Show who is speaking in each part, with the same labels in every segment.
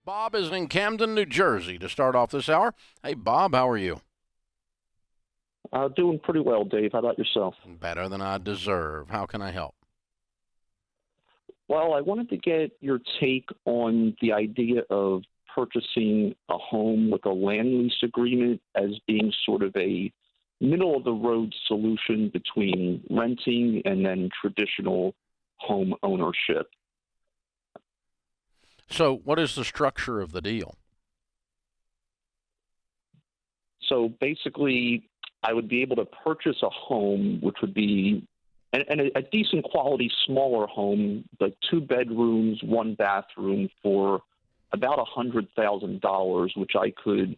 Speaker 1: Bob is in Camden, New Jersey to start off this hour. Hey, Bob, how are you?
Speaker 2: Doing pretty well, Dave. How about yourself?
Speaker 1: Better than I deserve. How can I help?
Speaker 2: Well, I wanted to get your take on the idea of purchasing a home with a land lease agreement as being sort of a middle of the road solution between renting and then traditional home ownership.
Speaker 1: So, what is the structure of the deal?
Speaker 2: So basically, I would be able to purchase a home, which would be a decent quality smaller home, like two bedrooms, one bathroom, for about $100,000, which I could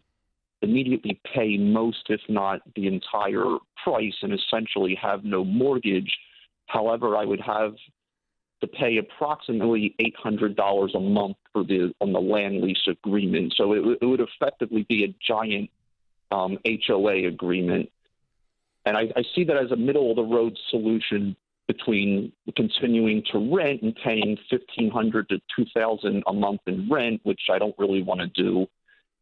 Speaker 2: immediately pay most, if not the entire price, and essentially have no mortgage. However, I would have to pay approximately $800 a month on the land lease agreement. So it would effectively be a giant HOA agreement. And I see that as a middle of the road solution between continuing to rent and paying $1,500 to $2,000 a month in rent, which I don't really want to do,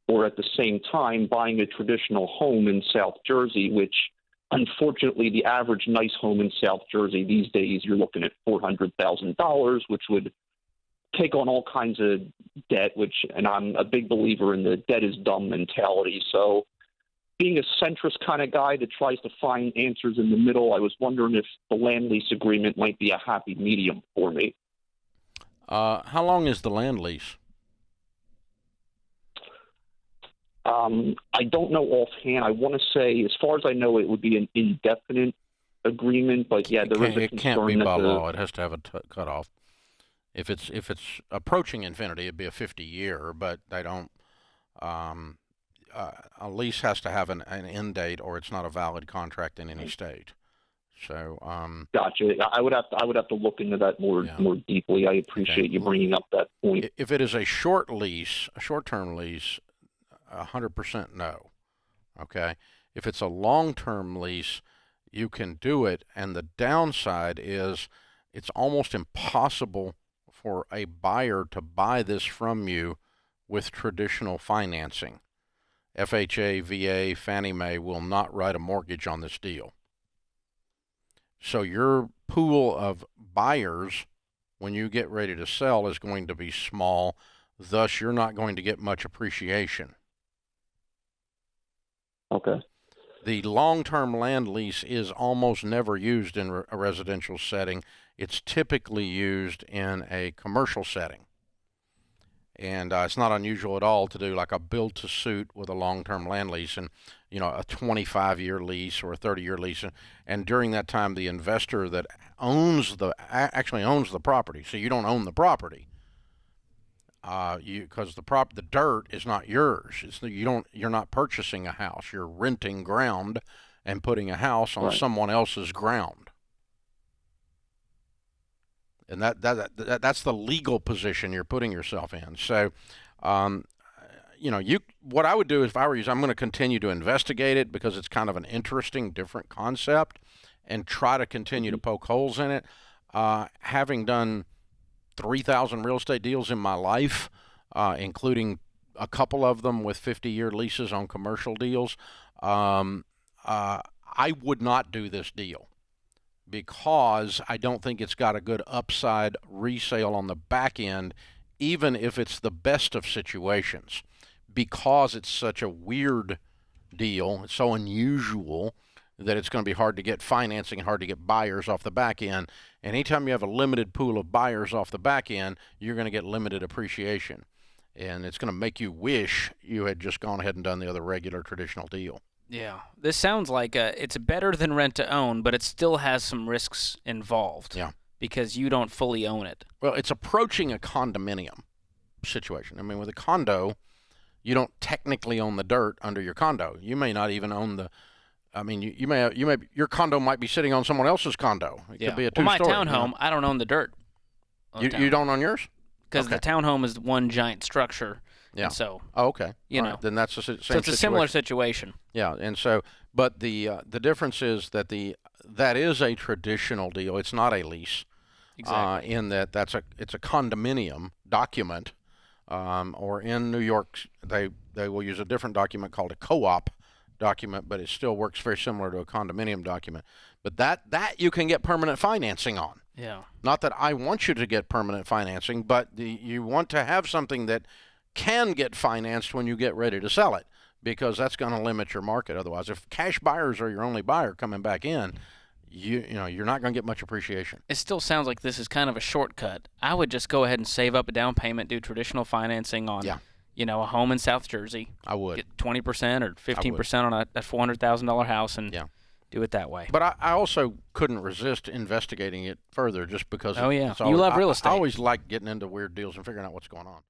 Speaker 2: or at the same time buying a traditional home in South Jersey, which unfortunately the average nice home in South Jersey these days, you're looking at $400,000, which would take on all kinds of debt, and I'm a big believer in the debt is dumb mentality. So being a centrist kind of guy that tries to find answers in the middle, I was wondering if the land lease agreement might be a happy medium for me.
Speaker 1: How long is the land lease?
Speaker 2: I don't know offhand. I want to say, as far as I know, it would be an indefinite agreement, but yeah, there is a
Speaker 1: It can't
Speaker 2: concern
Speaker 1: be
Speaker 2: that
Speaker 1: by law. It has to have a cutoff. If it's approaching infinity, it'd be a 50-year, but they don't. A lease has to have an end date, or it's not a valid contract in any state. So,
Speaker 2: Gotcha. I would have to look into that more deeply. I appreciate you bringing up that point.
Speaker 1: If it is a short lease, a short-term lease, 100% no. Okay. If it's a long-term lease, you can do it, and the downside is it's almost impossible for a buyer to buy this from you with traditional financing. FHA, VA, Fannie Mae will not write a mortgage on this deal. So your pool of buyers when you get ready to sell is going to be small, thus you're not going to get much appreciation.
Speaker 2: Okay.
Speaker 1: The long-term land lease is almost never used in a residential setting. It's typically used in a commercial setting. And it's not unusual at all to do like a build-to-suit with a long-term land lease and, a 25-year lease or a 30-year lease. And during that time, the investor that actually owns the property. So you don't own the property. Because the dirt is not yours. You're not purchasing a house. You're renting ground and putting a house on someone else's ground. And that's the legal position you're putting yourself in. So, what I would do if I were you is I'm going to continue to investigate it because it's kind of an interesting, different concept, and try to continue to poke holes in it. Having done 3,000 real estate deals in my life, including a couple of them with 50-year leases on commercial deals, I would not do this deal because I don't think it's got a good upside resale on the back end, even if it's the best of situations, because it's such a weird deal. It's so unusual that it's going to be hard to get financing, hard to get buyers off the back end. And anytime you have a limited pool of buyers off the back end, you're going to get limited appreciation. And it's going to make you wish you had just gone ahead and done the other regular traditional deal.
Speaker 3: Yeah, this sounds like it's better than rent to own, but it still has some risks involved.
Speaker 1: Yeah.
Speaker 3: Because you don't fully own it.
Speaker 1: Well, it's approaching a condominium situation. I mean, with a condo, you don't technically own the dirt under your condo. You may not even own the. I mean, you may your condo might be sitting on someone else's condo. It could be a two-story.
Speaker 3: My townhome, I don't own the dirt.
Speaker 1: You don't own yours?
Speaker 3: Because the townhome is one giant structure.
Speaker 1: Yeah.
Speaker 3: And so.
Speaker 1: Oh, okay.
Speaker 3: Right.
Speaker 1: Then that's the same
Speaker 3: situation. So it's a similar situation.
Speaker 1: Yeah, and so, but the difference is that that is a traditional deal. It's not a lease.
Speaker 3: Exactly.
Speaker 1: In that it's a condominium document or in New York, they will use a different document called a co-op document, but it still works very similar to a condominium document. But that you can get permanent financing on.
Speaker 3: Yeah.
Speaker 1: Not that I want you to get permanent financing, but you want to have something that can get financed when you get ready to sell it, because that's going to limit your market. Otherwise, if cash buyers are your only buyer coming back in, you're not going to get much appreciation.
Speaker 3: It still sounds like this is kind of a shortcut. I would just go ahead and save up a down payment, do traditional financing on, a home in South Jersey.
Speaker 1: I would.
Speaker 3: Get 20% or 15% on a $400,000 house and do it that way.
Speaker 1: But I also couldn't resist investigating it further just because.
Speaker 3: Oh, yeah. You love real estate.
Speaker 1: I always like getting into weird deals and figuring out what's going on.